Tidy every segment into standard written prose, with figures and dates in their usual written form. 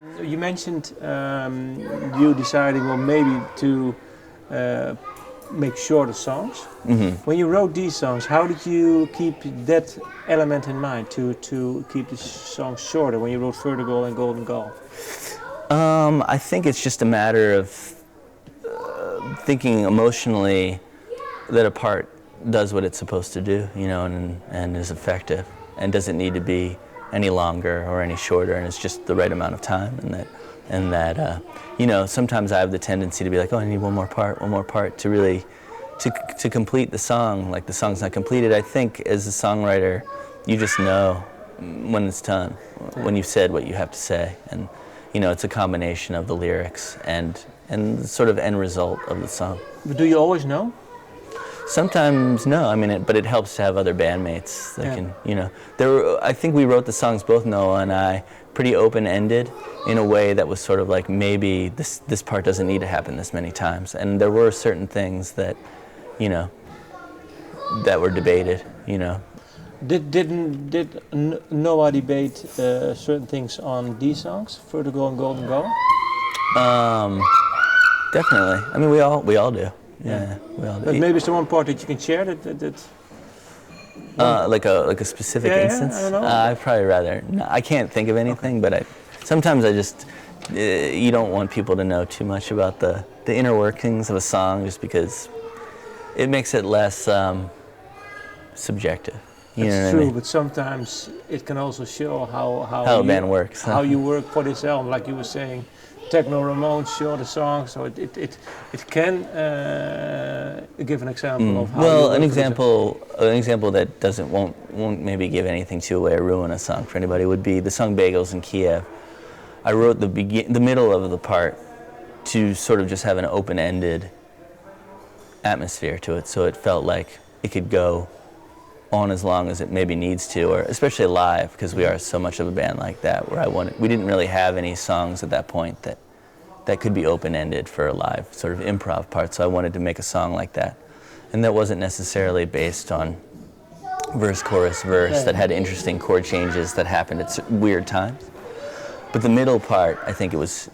You mentioned you deciding, well, maybe to make shorter songs. Mm-hmm. When you wrote these songs, how did you keep that element in mind to keep the songs shorter when you wrote Vertigo and Golden Gull? I think it's just a matter of thinking emotionally that a part does what it's supposed to do, you know, and is effective, and doesn't need to be any longer or any shorter, and it's just the right amount of time, and that you know, sometimes I have the tendency to be like, oh, I need one more part to really to complete the song. Like the song's not completed. I think as a songwriter, you just know when it's done, when you've said what you have to say, and you know, it's a combination of the lyrics and the sort of end result of the song. But do you always know? Sometimes no. I mean, but it helps to have other bandmates that can, you know. I think we wrote the songs, both Noah and I, pretty open-ended in a way that was sort of like, maybe this part doesn't need to happen this many times, and there were certain things that, you know, that were debated, you know. Did Noah debate certain things on these songs, Vertigo and Golden Gull? Definitely. I mean, we all do. Yeah, we all do. But maybe it's the one part that you can share that like a specific instance. I don't know. I'd probably rather. No, I can't think of anything, but sometimes I just you don't want people to know too much about the inner workings of a song, just because it makes it less subjective. It's true, I mean? But sometimes it can also show how a band works. How you work for this album, like you were saying. Techno, ramones, shorter songs, so it can give an example of how. Well, an example that won't maybe give anything to away or ruin a song for anybody would be the song Bagels in Kiev. I wrote the middle of the part to sort of just have an open-ended atmosphere to it, so it felt like it could go on as long as it maybe needs to, or especially live, because we are so much of a band like that, where we didn't really have any songs at that point that could be open-ended for a live sort of improv part, so I wanted to make a song like that. And that wasn't necessarily based on verse, chorus, verse, that had interesting chord changes that happened at weird times. But the middle part, I think it was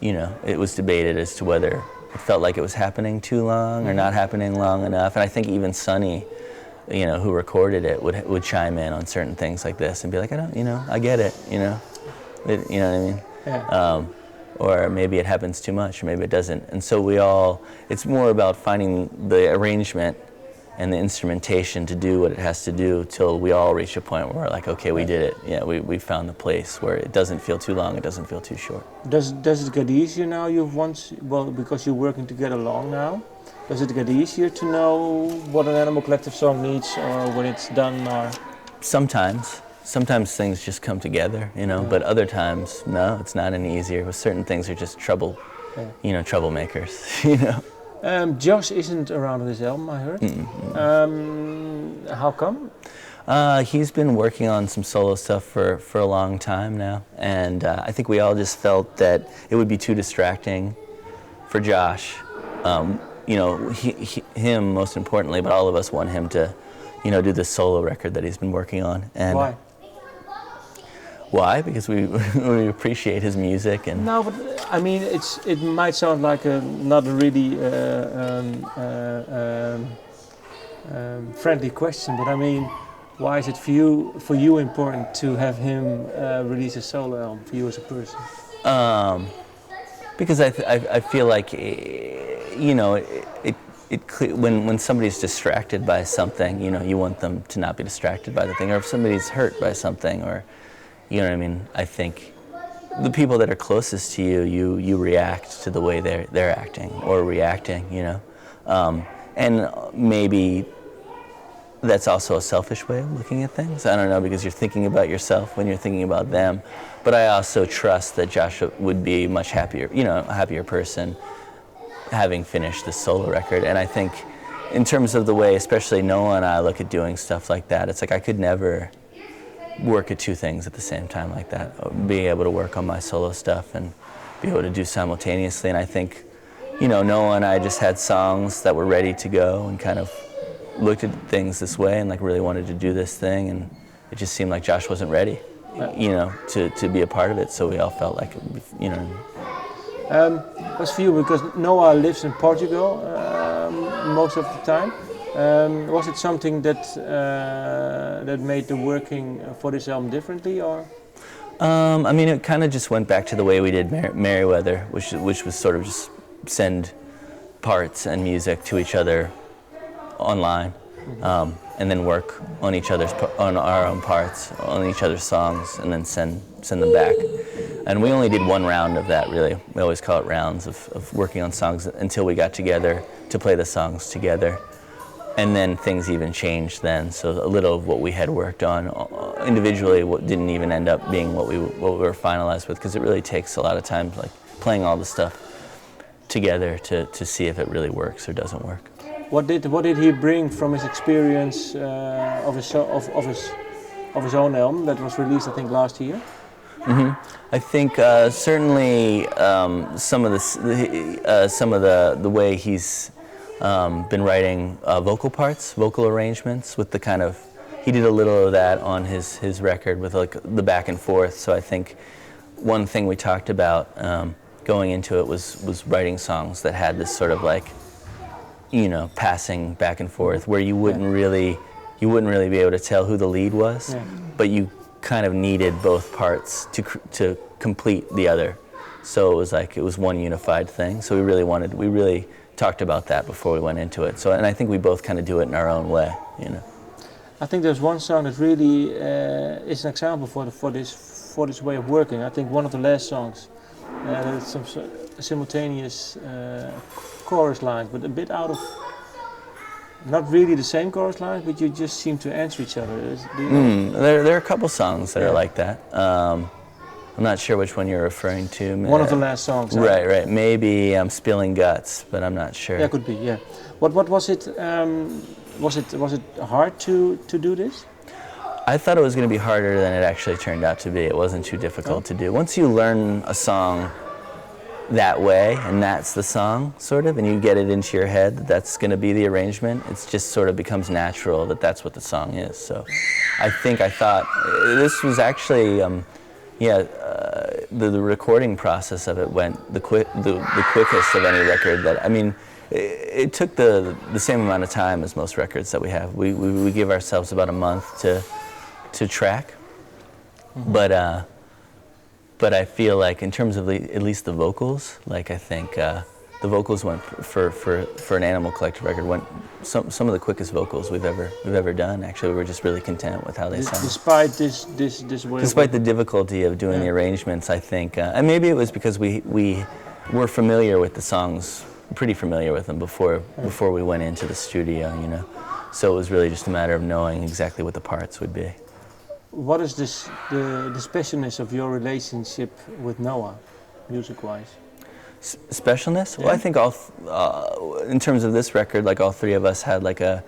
debated as to whether it felt like it was happening too long or not happening long enough, and I think even Sonny, you know, who recorded it, would chime in on certain things like this and be like, I get it, you know what I mean? Yeah. Or maybe it happens too much, or maybe it doesn't. And so it's more about finding the arrangement and the instrumentation to do what it has to do till we all reach a point where we're like, okay, we did it. Yeah, we found the place where it doesn't feel too long, it doesn't feel too short. Does it get easier now because you're working together long now? Does it get easier to know what an Animal Collective song needs, or when it's done, or? Sometimes things just come together, you know, but other times, no, it's not any easier. But certain things are just troublemakers, you know. Josh isn't around on this album, I heard. How come? He's been working on some solo stuff for a long time now, and I think we all just felt that it would be too distracting for Josh. You know, him most importantly, but all of us want him to, you know, do this solo record that he's been working on. And why? Why? Because we appreciate his music. And no, but I mean, it might sound like not a really friendly question, but I mean, why is it for you important to have him release a solo album for you as a person? Because I feel like, you know, when somebody's distracted by something, you know, you want them to not be distracted by the thing, or if somebody's hurt by something, or, you know what I mean. I think the people that are closest to you react to the way they're acting or reacting, you know, and maybe that's also a selfish way of looking at things. I don't know, because you're thinking about yourself when you're thinking about them. But I also trust that Josh would be much happier, you know, a happier person having finished the solo record. And I think in terms of the way, especially Noah and I look at doing stuff like that, it's like I could never work at two things at the same time like that. Being able to work on my solo stuff and be able to do simultaneously. And I think, you know, Noah and I just had songs that were ready to go and kind of looked at things this way and like really wanted to do this thing, and it just seemed like Josh wasn't ready. to be a part of it. So we all felt like, That's for you because Noah lives in Portugal most of the time. Was it something that made the working for this album differently, or? It kind of just went back to the way we did Merriweather, which was sort of just send parts and music to each other online, and then work on on our own parts, on each other's songs, and then send them back. And we only did one round of that, really. We always call it rounds of working on songs until we got together to play the songs together. And then things even changed then. So a little of what we had worked on individually didn't even end up being what we were finalized with, because it really takes a lot of time, like playing all the stuff together to see if it really works or doesn't work. What did he bring from his experience of his own album that was released, I think, last year? Mm-hmm. I think certainly some of the way he's been writing vocal arrangements with the kind of, he did a little of that on his record with like the back and forth. So I think one thing we talked about going into it was writing songs that had this sort of like, passing back and forth where you wouldn't really be able to tell who the lead was, but you kind of needed both parts to complete the other. So it was one unified thing. So we really talked about that before we went into it. And I think we both kind of do it in our own way, I think there's one song that really is an example for this way of working. I think one of the last songs, there's some simultaneous chorus lines, but a bit out of, not really the same chorus lines, but you just seem to answer each other. There are a couple songs that are like that. I'm not sure which one you're referring to. One of the last songs. Right. Maybe I'm Spilling Guts, but I'm not sure. Yeah, could be. Yeah. What was it? Was it hard to do this? I thought it was going to be harder than it actually turned out to be. It wasn't too difficult to do. Once you learn a song that way, and that's the song, sort of, and you get it into your head that that's going to be the arrangement, it just sort of becomes natural that that's what the song is. So I thought this was actually, the recording process of it went the quickest of any record that, it took the same amount of time as most records that we have. We give ourselves about a month to track, but I feel like in terms of at least the vocals, like I think the vocals went for an Animal Collective record went some of the quickest vocals we've ever done. Actually, we were just really content with how they sounded. Despite this way. Despite the difficulty of doing the arrangements, I think, and maybe it was because we were familiar with the songs, pretty familiar with them before we went into the studio, So it was really just a matter of knowing exactly what the parts would be. What is the specialness of your relationship with Noah, music-wise? Specialness? Yeah. Well, I think in terms of this record, like all three of us had like a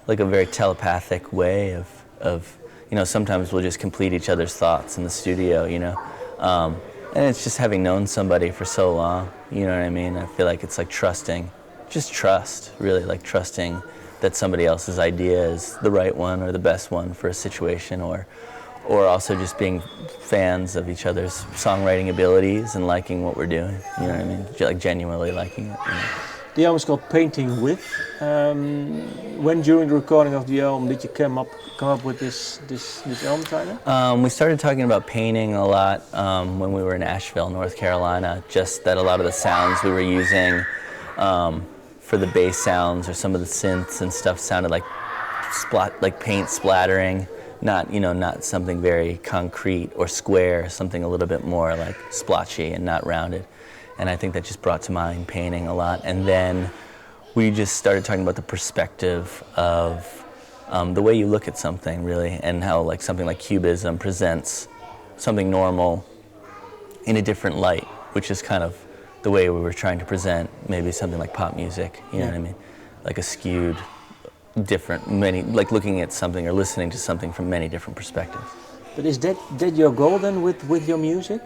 very telepathic way of sometimes we'll just complete each other's thoughts in the studio, and it's just having known somebody for so long, you know what I mean? I feel like it's like trust, really, like trusting that somebody else's idea is the right one or the best one for a situation, or also just being fans of each other's songwriting abilities and liking what we're doing, you know what I mean? Like genuinely liking it. The album is called Painting With. When during the recording of the album did you come up with this album title? We started talking about painting a lot when we were in Asheville, North Carolina. Just that a lot of the sounds we were using for the bass sounds or some of the synths and stuff sounded like paint splattering. Not something very concrete or square, something a little bit more like splotchy and not rounded. And I think that just brought to mind painting a lot. And then we just started talking about the perspective of the way you look at something, really, and how like something like Cubism presents something normal in a different light, which is kind of the way we were trying to present maybe something like pop music, you know what I mean? Like a skewed, like looking at something or listening to something from many different perspectives. But is that your goal then with your music,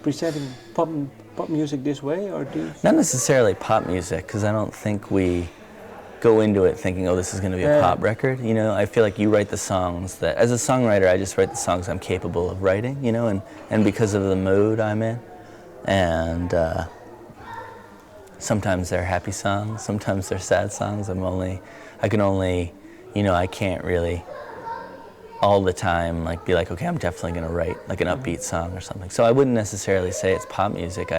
presenting pop music this way, or do you? Not necessarily pop music, because I don't think go into it thinking, oh, this is going to be a pop record. You know, I feel like you write the songs that, as a songwriter, I just write the songs I'm capable of writing, you know, and because of the mood I'm in. And sometimes they're happy songs, sometimes they're sad songs. I can only, you know, I can't really all the time like be like, okay, I'm definitely going to write like an upbeat song or something. So I wouldn't necessarily say it's pop music.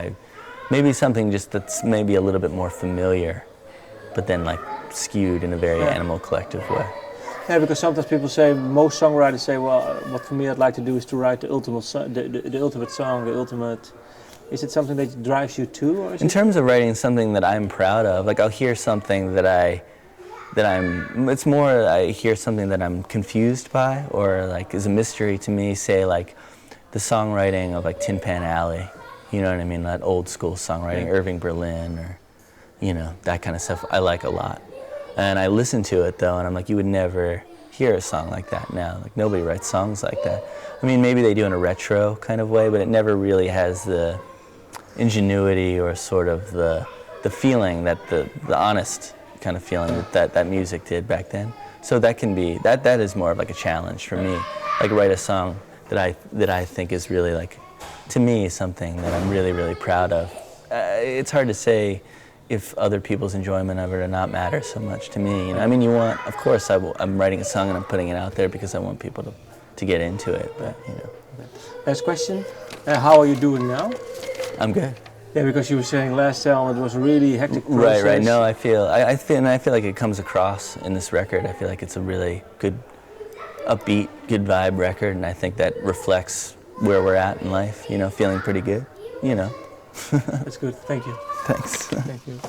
Maybe something just that's maybe a little bit more familiar, but then like skewed in a very Animal Collective way. Yeah, because sometimes people say, most songwriters say, well, what for me I'd like to do is to write the ultimate song, the ultimate. Is it something that drives you too? Or is in terms of writing something that I'm proud of, like I'll hear something it's more I hear something that I'm confused by or like is a mystery to me, say like the songwriting of like Tin Pan Alley, you know what I mean, that old school songwriting, Irving Berlin or, you know, that kind of stuff I like a lot. And I listen to it though and I'm like, you would never hear a song like that now. Like nobody writes songs like that. I mean, maybe they do in a retro kind of way, but it never really has the ingenuity or sort of the feeling that the honest kind of feeling that music did back then. So that can be that is more of like a challenge for me. Like write a song that I think is really like, to me, something that I'm really, really proud of. It's hard to say if other people's enjoyment of it or not matters so much to me. You know? I mean, of course, I'm writing a song and I'm putting it out there because I want people to get into it. But you know. Last question: how are you doing now? I'm good. Yeah, because you were saying last time it was a really hectic process. Right. No, I feel like it comes across in this record. I feel like it's a really good, upbeat, good vibe record, and I think that reflects where we're at in life. You know, feeling pretty good. You know. That's good. Thank you. Thanks. Thank you.